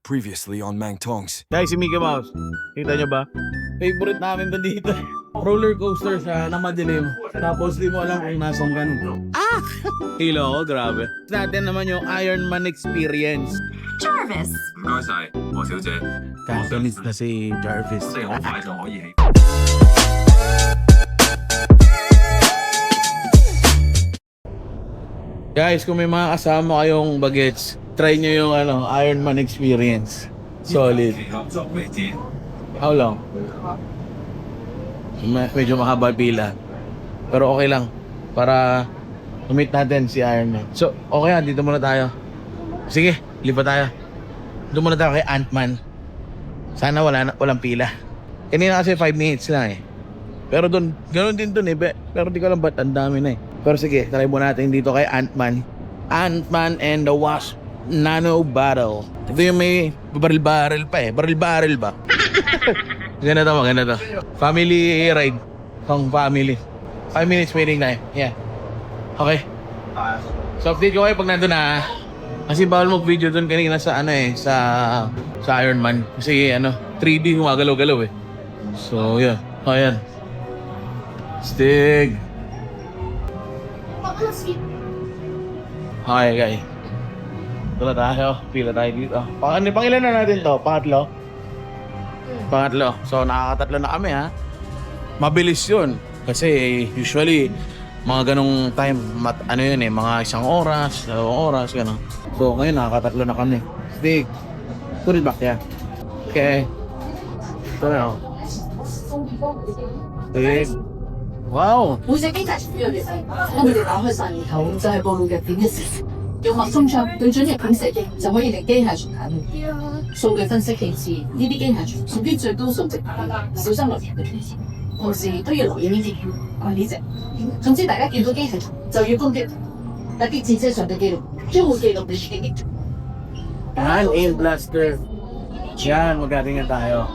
Previously on Mang Tongs. Guys, si Mickey Mouse. Kita nyo ba? Favorite namin ba dito? Roller coaster siya na madilim. Tapos di mo alam kung nasong ka. Hilo, grabe. Natin naman yung Iron Man Experience. Jarvis， 唔該晒，黃小姐， Catalyst na si Jarvis. 即係好快就可以起。 Guys, kung may mga kasama kayong bagets, try nyo yung Iron Man Experience. Solid. 合作未知， How long? Medyo mahaba pila. Pero okay lang. Para umit natin si Iron Man. So, okay dito muna tayo. Sige, lipat tayo. Doon muna tayo kay Ant-Man. Sana walang pila. Kanina kasi 5 minutes lang eh. Pero doon, ganoon din doon eh. Pero di ko alam ba't ang dami na eh. Pero sige, try muna natin dito kay Ant-Man. Ant-Man and the Wasp Nano Battle. Ito yung may baril-baril pa eh. Baril-baril ba? Maganda to. Family ride. Pang family. 5 minutes waiting time. Yeah. Okay. So update ko kayo pag nandun na. Kasi bawal mag-video dun kanina sa sa Iron Man. Kasi 3D gumagalaw-galaw eh. So yeah. Ayan. Stig. Okay guys. Ito na tayo. Pila tayo dito. Pangilan na natin to? Pangatlo? Pangatlo. So nakakatatlo na kami ha. Mabilis yun. Kasi usually mga ganong time, mga 1 oras, 2 oras, gano'n. So ngayon nakakatatlo na kami. Stig. Put it back, yeah. Okay. Ito na. Stig. Wow! 每隻機械除咗嚟，當佢哋打開晒面口，就係暴露入點嘅時，用脈衝槍對準入點射擊，就可以令機械蟲癱瘓。數據分析顯示，呢啲機械蟲屬於最高數值，小心留意佢哋，同時都要留意呢啲，呢隻。總之，大家見到機械蟲就要攻擊，特別戰車上嘅記錄將會記錄你嘅擊中。 Yan, aim blaster. Yan, magaganyan tayo.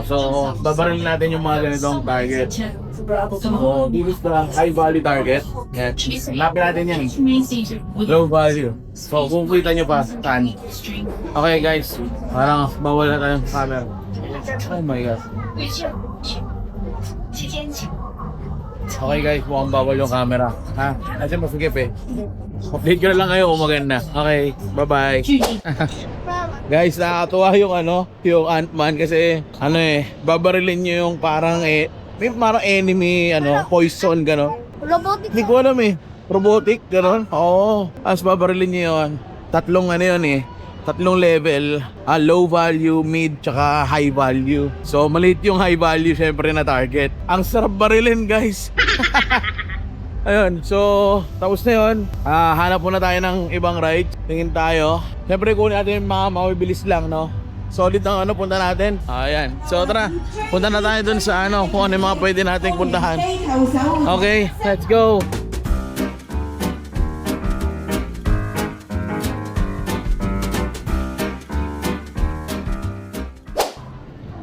So, babaril natin yung mga ganitong target. So, this is the high value target. Yan. Hanapin natin yan. Low value. So, kung kita nyo pa, saan? Okay guys, parang bawal na tayong camera. Oh my god. Okay guys, mukhang bawal yung camera. Ha? Kasi masigip eh. Update ko na lang kayo kung maganda. Okay, bye-bye. Guys, nakakatuwa yung Ant-Man kasi babarilin nyo yung parang may parang enemy, poison, gano'n. robotic. Hindi ko alam eh. Robotic, gano'n. Oo. As babarilin nyo yun. Tatlong level. Low value, mid, tsaka high value. So, maliit yung high value syempre na target. Ang sarap barilin, guys. Ayun, so tapos na yun. Hanap muna tayo ng ibang ride. Tingin tayo. Siyempre kunin natin yung mga mabibilis lang, no? Solid ng punta natin. Ayan. So tara, punta na tayo dun sa kung ano yung mga pwede nating puntahan. Okay, let's go.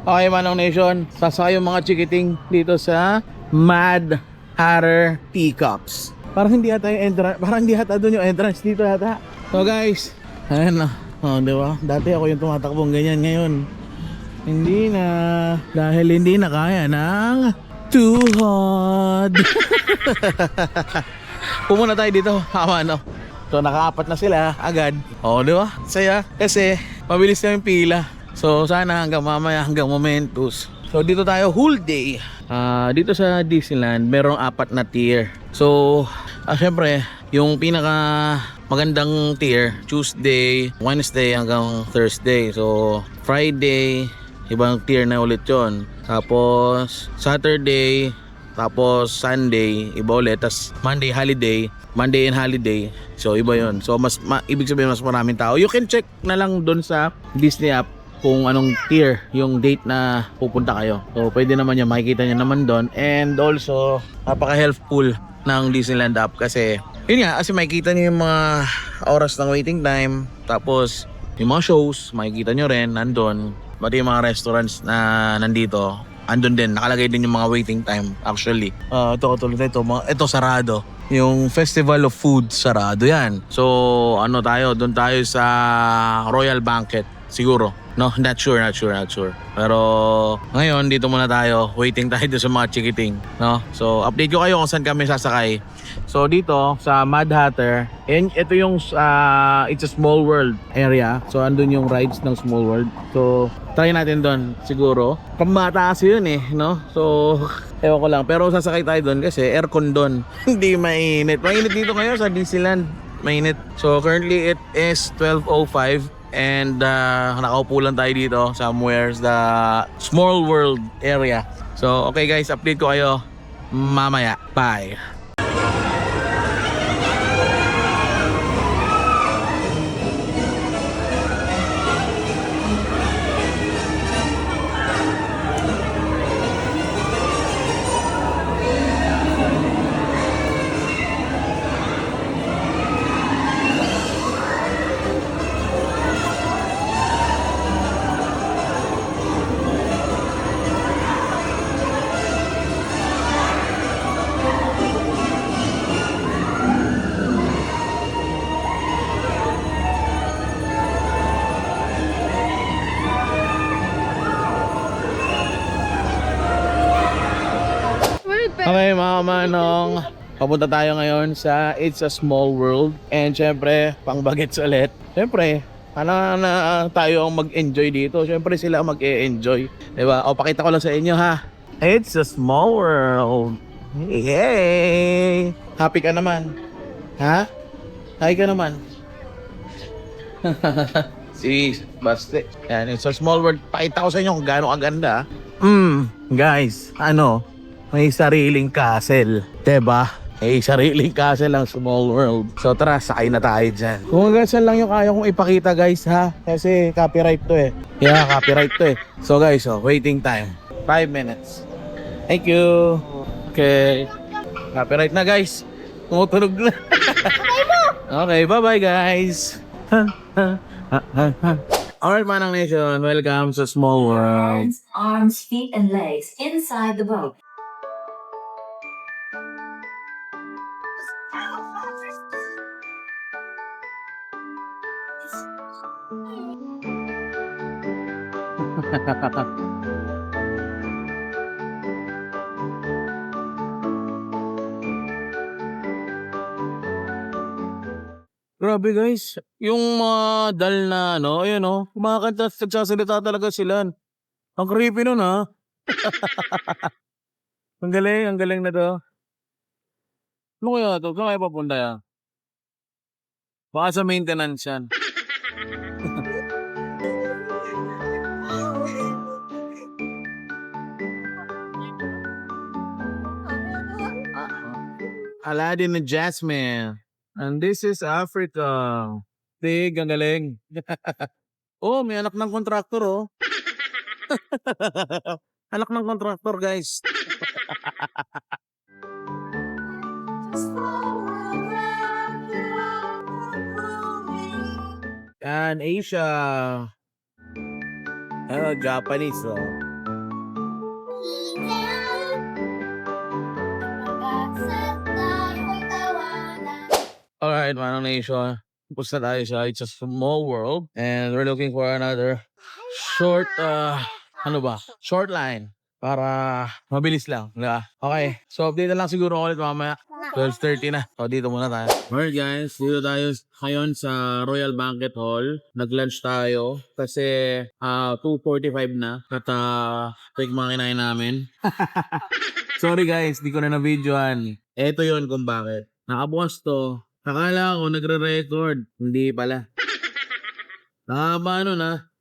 Okay, Manong Nation. Sasakay yung mga chikiting dito sa Mad Hatter Teacups. Parang hindi ata yung entrance. Parang hindi ata doon yung entrance dito ata. So guys, ayan na. Diba? Dati ako yung tumatakbong ganyan. Ngayon, hindi na. Dahil hindi na kaya ng tuhod. Pumunta tayo dito. So naka-4 na sila agad. Diba? Saya. Kasi mabilis na yung pila. So sana hanggang mamaya, hanggang Momentus. So dito tayo whole day. Dito sa Disneyland merong 4 na tier. So syempre yung pinaka magandang tier Tuesday, Wednesday hanggang Thursday. So Friday ibang tier na ulit yon. Tapos Saturday, tapos Sunday iba ulit. Tapos Monday and holiday. So iba yon. So ibig sabihin mas maraming tao. You can check na lang doon sa Disney app kung anong tier yung date na pupunta kayo. So pwede naman yan, makikita nyo naman doon. And also napaka-helpful ng Disneyland app kasi yun nga, kasi makikita nyo yung mga oras ng waiting time. Tapos yung mga shows makikita nyo rin nandun. Pati yung mga restaurants na nandito andun din, nakalagay din yung mga waiting time actually. Ito katulad ito sarado. yung Festival of Food, sarado yan. So, ano tayo, doon tayo sa Royal Banquet, siguro. No, not sure. Pero ngayon, dito muna tayo. Waiting tayo doon sa mga chikiting. No? So, update ko kayo kung saan kami sasakay. So, dito sa Mad Hatter, ito yung It's a Small World area. So, andun yung rides ng Small World. So, try natin doon siguro. Pambata kasi yun eh, no? So, ewan ko lang. Pero sasakay tayo doon kasi aircon doon. Hindi mainit. Mainit dito ngayon sa Disneyland. Mainit. So, currently it is 12:05. And nakaupo lang tayo dito somewhere the Small World area. So okay guys, update ko kayo mamaya. Bye. Okay mga manong, papunta tayo ngayon sa It's a Small World. And syempre, pang bagets ulit. Syempre, na tayo ang mag-enjoy dito. Syempre sila ang mag-e-enjoy, diba? O pakita ko lang sa inyo ha. It's a small world. Yay! Happy ka naman? Ha? Happy ka naman? Si Baste. Yan, It's a Small World. Pakita ko sa inyo kung gaano kaganda. Guys, ano? May sariling castle, diba? May sariling castle ang Small World. So tara, sakay na tayo dyan. Kung hanggang saan lang yung kaya kong ipakita guys ha. Kasi copyright to eh. Yeah, copyright to eh. So guys, waiting time 5 minutes. Thank you. Okay. Copyright na guys. Tumutunog na. Okay, bye bye guys. Alright Manang Nation, welcome sa Small World. Arms, feet, and legs inside the boat. Grabe guys, yung mga dal na ano, ayun kumakanta, nagsasalita talaga sila. Ang creepy nun ha. Ang galing na to. Ano kaya to? Saan kaya papunta yan? Baka sa maintenance yan. Aladdin and Jasmine. And this is Africa. Tig, ang galing. Oh, may anak ng kontraktor oh. Anak ng kontraktor guys. Yan, Asia. Japanese oh. Alright, Manong Nation. Tapos na tayo sa It's a Small World. And we're looking for another short, short line. Para mabilis lang, diba? Okay, so update na lang siguro ulit mamaya. 12:30 na. So dito muna tayo. Alright guys, dito tayo ngayon sa Royal Banquet Hall. Nag-lunch tayo kasi 2:45 na. At ito yung mga kinain namin. Sorry guys, di ko na na-videoan. Ito yun kung bakit. Nakabukas to. Akala ko nagre-record. Hindi pala. Paano na?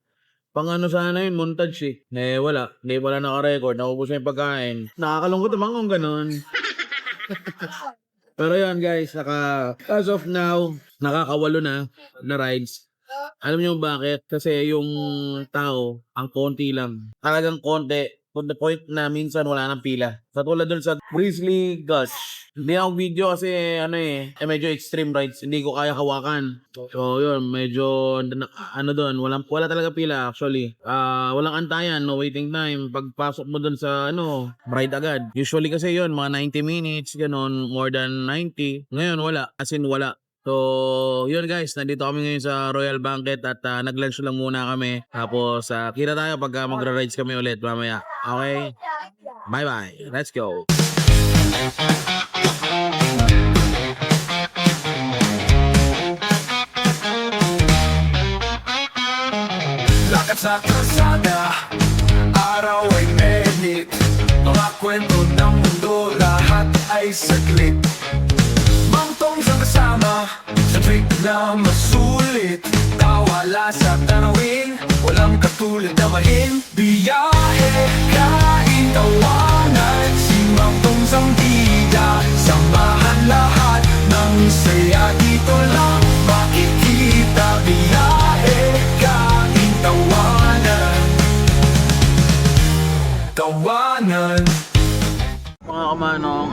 Pang ano sana yun, montage eh. Wala. Hindi pala naka-record. Naubos na yung pagkain. Nakakalungkot naman kung ganun. Pero yun guys, as of now, nakakawalo na rides. Alam niyo bakit? Kasi yung tao, ang konti lang. Talagang konti. to the point na minsan wala nang pila. Katulad dun sa Grizzly Gulch. Hindi ako video kasi medyo extreme rides. Hindi ko kaya hawakan. So yun, medyo doon, wala talaga pila actually. Walang antayan, no waiting time. Pagpasok mo doon sa ride agad. Usually kasi yun, mga 90 minutes, ganon, more than 90. Ngayon wala, as in wala. So, yun guys, nandito kami ngayon sa Royal Banquet at nag-lunch lang muna kami. Tapos, kita tayo pag magra-rides kami ulit mamaya. Okay? Bye-bye. Let's go. Lakad sa kalsada, araw ay mainit. Mga kwento ng mundo, lahat ay saglit. Mangtong sa kasama, sa trip na masulit. Tawala sa tanawin, walang katulad na mahin. Biyahe, kain, tawanan, si Mangtong sang bida. Samahan lahat ng saya, dito lang makikita. Biyahe, kain, tawanan, tawanan. Mga kamanong,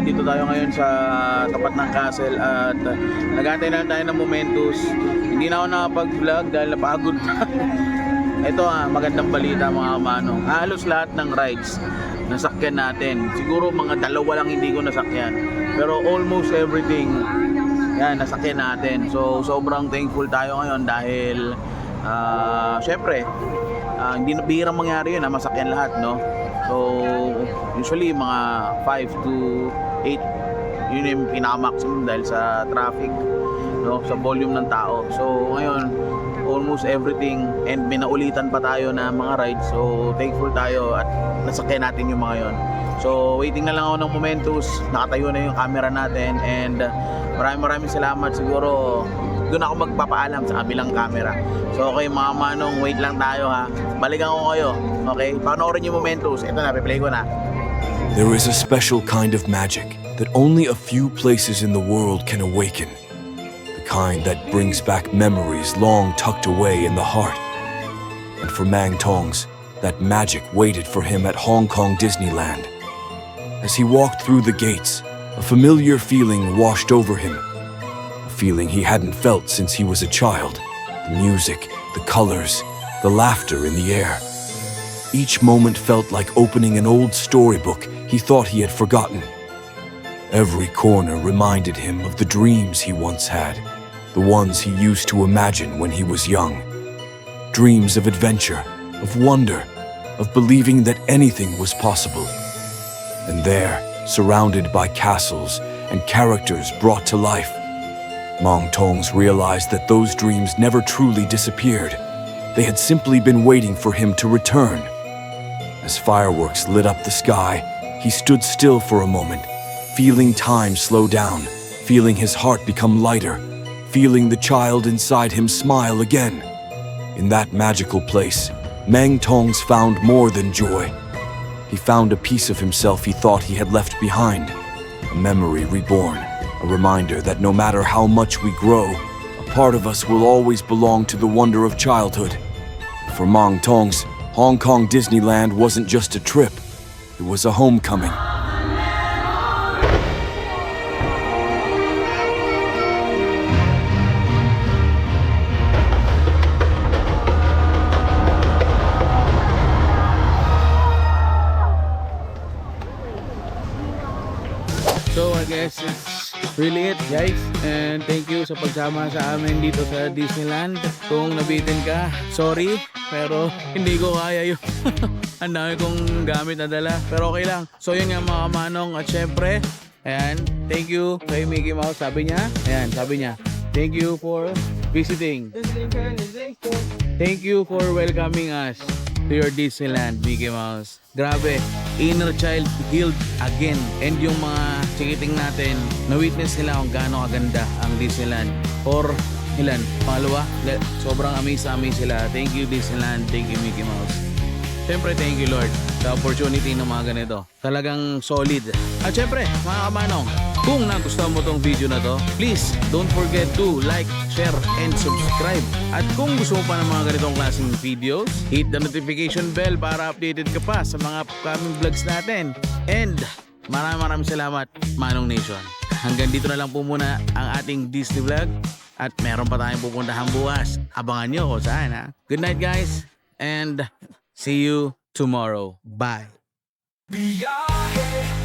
dito tayo ngayon sa tapat ng castle at nag-aantay na lang tayo ng Momentus. Hindi na ako nakapag-vlog dahil napagod na. Ito magandang balita mga kamanong. Halos lahat ng rides nasakyan natin. Siguro mga 2 lang hindi ko nasakyan. Pero almost everything yan, nasakyan natin. So sobrang thankful tayo ngayon dahil syempre hindi na bihirang mangyari yun masakyan lahat, no? So, usually mga 5 to 8 yun yung pinaka-maximum dahil sa traffic, no? Sa volume ng tao. So, ngayon, almost everything and minaulitan pa tayo na mga rides. So, thankful tayo at nasakyan natin yung mga yun. So, waiting na lang ako ng Momentus. Nakatayo na yung camera natin and maraming salamat. Siguro, doon ako magpapaalam sa kabilang camera. So okay mga manong, wait lang tayo ha. Balikan ko kayo. Okay? Panoorin yung Momentus. Ito na, piplay ko na. There is a special kind of magic that only a few places in the world can awaken. The kind that brings back memories long tucked away in the heart. And for Mang Tongs, that magic waited for him at Hong Kong Disneyland. As he walked through the gates, a familiar feeling washed over him. Feeling he hadn't felt since he was a child. The music, the colors, the laughter in the air. Each moment felt like opening an old storybook he thought he had forgotten. Every corner reminded him of the dreams he once had, the ones he used to imagine when he was young. Dreams of adventure, of wonder, of believing that anything was possible. And there, surrounded by castles and characters brought to life, Mang Tongs realized that those dreams never truly disappeared. They had simply been waiting for him to return. As fireworks lit up the sky, he stood still for a moment, feeling time slow down, feeling his heart become lighter, feeling the child inside him smile again. In that magical place, Mang Tongs found more than joy. He found a piece of himself he thought he had left behind, a memory reborn. A reminder that no matter how much we grow, a part of us will always belong to the wonder of childhood. For Mang Tongs, Hong Kong Disneyland wasn't just a trip, it was a homecoming. So I guess it's really it guys, and thank you sa pagsama sa amin dito sa Disneyland. Kung nabitin ka, sorry, pero hindi ko kaya yun. Ang dami kong gamit na dala, pero okay lang. So yun nga mga manong, at syempre ayan, thank you kay Mickey Mouse. Sabi niya, thank you for visiting. Thank you for welcoming us to your Disneyland, Mickey Mouse. Grabe, inner child healed again. And yung mga chikiting natin, na-witness nila kung gaano kaganda ang Disneyland. For ilan? Pangalawa? Sobrang amaze sila. Thank you Disneyland, thank you Mickey Mouse. Siyempre, thank you Lord sa opportunity ng mga ganito. Talagang solid. At siyempre, mga kamanong, Kung nagustuhan mo tong video na to, please don't forget to like, share, and subscribe. At kung gusto mo pa ng mga ganitong klaseng videos, hit the notification bell para updated ka pa sa mga upcoming vlogs natin. And maraming salamat, Manong Nation. Hanggang dito na lang po muna ang ating Disney vlog. At meron pa tayong pupuntahan bukas. Abangan nyo kung saan ha. Good night guys. And see you tomorrow. Bye. Biyahe